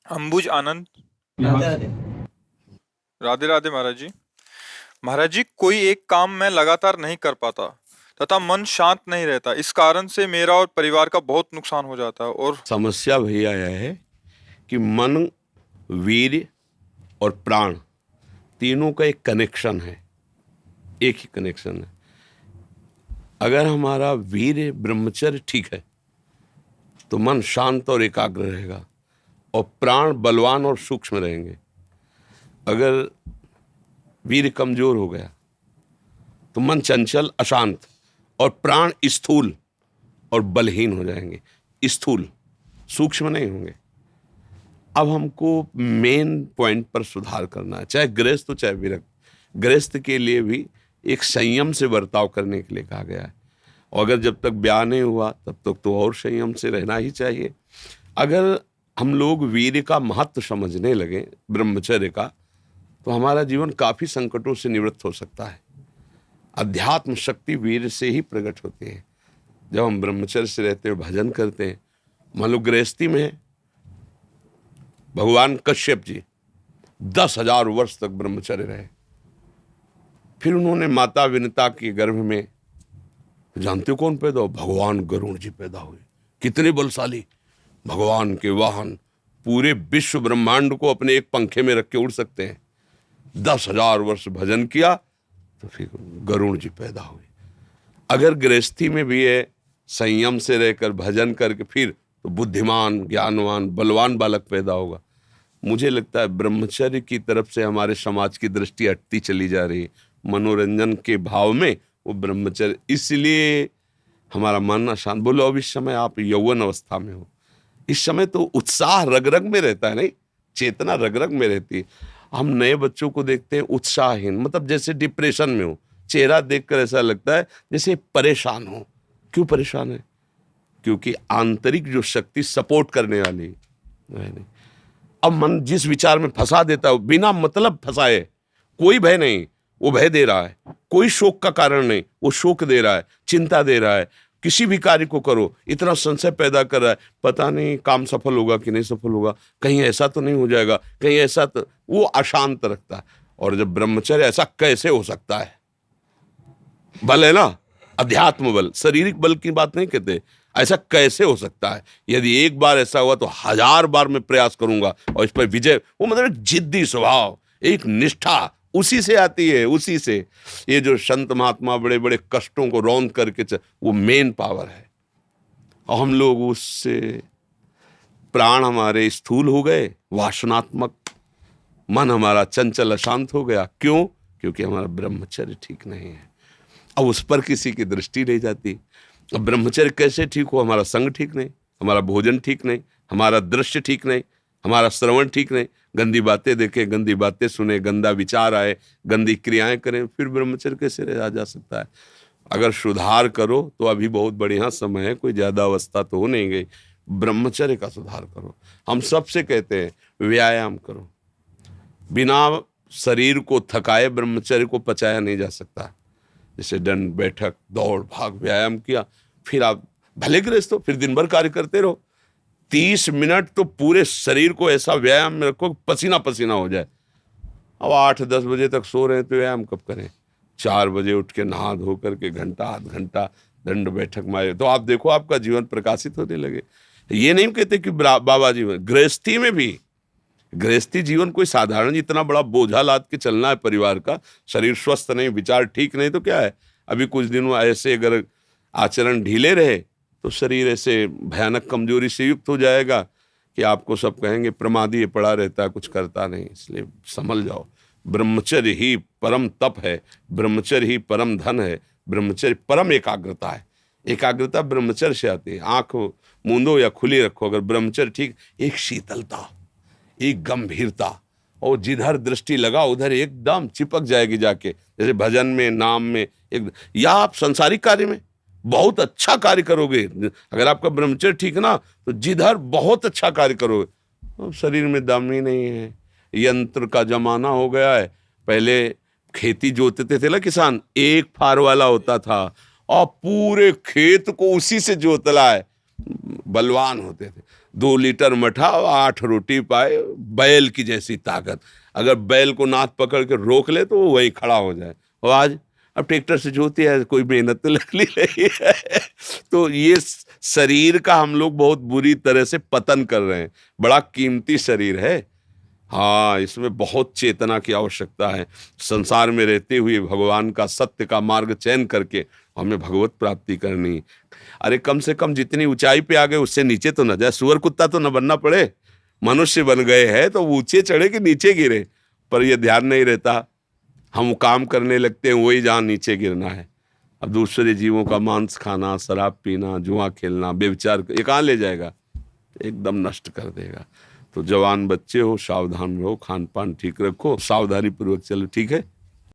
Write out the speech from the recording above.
अंबुज आनंद। राधे राधे। राधे राधे महाराज जी। महाराज जी, कोई एक काम मैं लगातार नहीं कर पाता तथा मन शांत नहीं रहता। इस कारण से मेरा और परिवार का बहुत नुकसान हो जाता है। और समस्या भैया यह है कि मन, वीर्य और प्राण तीनों का एक कनेक्शन है, एक ही कनेक्शन है। अगर हमारा वीर्य ब्रह्मचर्य ठीक है तो मन शांत और एकाग्र रहेगा और प्राण बलवान और सूक्ष्म रहेंगे। अगर वीर्य कमजोर हो गया तो मन चंचल, अशांत और प्राण स्थूल और बलहीन हो जाएंगे। स्थूल, सूक्ष्म नहीं होंगे। अब हमको मेन पॉइंट पर सुधार करना है, चाहे गृहस्थ हो चाहे विरक्त। गृहस्थ के लिए भी एक संयम से बर्ताव करने के लिए कहा गया है, और अगर जब तक ब्याह नहीं हुआ तब तक तो और संयम से रहना ही चाहिए। अगर हम लोग वीर्य का महत्व समझने लगे, ब्रह्मचर्य का, तो हमारा जीवन काफ़ी संकटों से निवृत्त हो सकता है। अध्यात्म शक्ति वीर्य से ही प्रकट होती है। जब हम ब्रह्मचर्य से रहते हैं, भजन करते हैं, मान लो गृहस्थी में है, भगवान कश्यप जी 10,000 वर्ष तक ब्रह्मचर्य रहे। फिर उन्होंने माता विनता के गर्भ में, जानते हो कौन पैदा हो? भगवान गरुण जी पैदा हुए। कितने बलशाली, भगवान के वाहन, पूरे विश्व ब्रह्मांड को अपने एक पंखे में रख के उड़ सकते हैं। 10,000 वर्ष भजन किया तो फिर गरुण जी पैदा हुए। अगर गृहस्थी में भी है, संयम से रहकर भजन करके, फिर तो बुद्धिमान, ज्ञानवान, बलवान बालक पैदा होगा। मुझे लगता है ब्रह्मचर्य की तरफ से हमारे समाज की दृष्टि हटती चली जा रही है। मनोरंजन के भाव में वो ब्रह्मचर्य, इसलिए हमारा मन अशांत। बोलो, अब इस समय आप यौवन अवस्था में हो, इस समय तो उत्साह रग रग में रहता है, नहीं, चेतना रग रग में रहती है। हम नए बच्चों को देखते हैं उत्साहहीन, मतलब जैसे डिप्रेशन में हो। चेहरा देखकर ऐसा लगता है जैसे परेशान हो। क्यों परेशान है? क्योंकि आंतरिक जो शक्ति सपोर्ट करने वाली है नहीं। अब मन जिस विचार में फंसा देता है, बिना मतलब फंसाए, कोई भय नहीं, वो भय दे रहा है। कोई शोक का कारण नहीं, वो शोक दे रहा है, चिंता दे रहा है। किसी भी कार्य को करो, इतना संशय पैदा कर रहा है, पता नहीं काम सफल होगा कि नहीं सफल होगा, कहीं ऐसा तो नहीं हो जाएगा, कहीं ऐसा तो, वो अशांत रखता है। और जब ब्रह्मचर्य, ऐसा कैसे हो सकता है? बल है ना, अध्यात्म बल, शारीरिक बल की बात नहीं कहते। ऐसा कैसे हो सकता है? यदि एक बार ऐसा हुआ तो 1000 बार मैं प्रयास करूंगा और इस पर विजय। वो मतलब जिद्दी स्वभाव, एक निष्ठा उसी से आती है, उसी से। ये जो संत महात्मा बड़े बड़े कष्टों को रौंद करके वो मेन पावर है। और हम लोग उससे, प्राण हमारे स्थूल हो गए, वासनात्मक, मन हमारा चंचल अशांत हो गया। क्यों? क्योंकि हमारा ब्रह्मचर्य ठीक नहीं है। अब उस पर किसी की दृष्टि नहीं जाती। अब ब्रह्मचर्य कैसे ठीक हो? हमारा संग ठीक नहीं, हमारा भोजन ठीक नहीं, हमारा दृश्य ठीक नहीं, हमारा श्रवण ठीक नहीं, गंदी बातें देखें, गंदी बातें सुने, गंदा विचार आए, गंदी क्रियाएं करें, फिर ब्रह्मचर्य कैसे रहा जा सकता है? अगर सुधार करो तो अभी बहुत बढ़िया समय है, कोई ज़्यादा अवस्था तो हो नहीं गई। ब्रह्मचर्य का सुधार करो। हम सबसे कहते हैं व्यायाम करो। बिना शरीर को थकाए ब्रह्मचर्य को पचाया नहीं जा सकता। जैसे दंड बैठक, दौड़ भाग, व्यायाम किया, फिर आप भले गृहस्थ हो, फिर दिन भर कार्य करते रहो। 30 मिनट तो पूरे शरीर को ऐसा व्यायाम में रखो पसीना पसीना हो जाए। अब 8-10 बजे तक सो रहे हैं तो व्यायाम कब करें? 4 बजे उठ के नहा धो करके घंटा आध घंटा दंड बैठक मारे तो आप देखो आपका जीवन प्रकाशित होने लगे। ये नहीं कहते कि बाबा जीवन, गृहस्थी में भी, गृहस्थी जीवन कोई साधारण इतना बड़ा बोझा लाद के चलना है परिवार का। शरीर स्वस्थ नहीं, विचार ठीक नहीं तो क्या है? अभी कुछ दिनों ऐसे अगर आचरण ढीले रहे तो शरीर ऐसे भयानक कमजोरी से युक्त हो जाएगा कि आपको सब कहेंगे प्रमादी ये पड़ा रहता है, कुछ करता नहीं। इसलिए संभल जाओ। ब्रह्मचर्य ही परम तप है, ब्रह्मचर्य ही परम धन है, ब्रह्मचर्य परम एकाग्रता है। एकाग्रता ब्रह्मचर्य से आती है। आंख मूंदो या खुली रखो, अगर ब्रह्मचर्य ठीक, एक शीतलता, एक गंभीरता, और जिधर दृष्टि लगा उधर एकदम चिपक जाएगी जाके। जैसे भजन में, नाम में, एक, या आप संसारिक कार्य में बहुत अच्छा कार्य करोगे। अगर आपका ब्रह्मचर्य ठीक ना तो जिधर बहुत अच्छा कार्य करोगे। तो शरीर में दम ही नहीं है। यंत्र का जमाना हो गया है। पहले खेती जोतते थे ना किसान, एक फार वाला होता था और पूरे खेत को उसी से जोतला है, बलवान होते थे। 2 लीटर मठा और 8 रोटी पाए, बैल की जैसी ताकत। अगर बैल को नाथ पकड़ के रोक ले तो वो वहीं खड़ा हो जाए। और आज अब ट्रैक्टर से जोती है, कोई मेहनत तो लग नहीं रही है। तो ये शरीर का हम लोग बहुत बुरी तरह से पतन कर रहे हैं। बड़ा कीमती शरीर है, हाँ, इसमें बहुत चेतना की आवश्यकता है। संसार में रहते हुए भगवान का सत्य का मार्ग चयन करके हमें भगवत प्राप्ति करनी। अरे कम से कम जितनी ऊंचाई पे आ गए उससे नीचे तो न जाए। सुअर कुत्ता तो न बनना पड़े, मनुष्य बन गए हैं तो ऊंचे चढ़े कि नीचे गिरे, पर ये ध्यान नहीं रहता। हम काम करने लगते हैं वही जहाँ नीचे गिरना है। अब दूसरे जीवों का मांस खाना, शराब पीना, जुआ खेलना, व्यभिचार, ये कहाँ ले जाएगा? एकदम नष्ट कर देगा। तो जवान बच्चे हो, सावधान रहो, खान पान ठीक रखो, सावधानी पूर्वक चलो, ठीक है।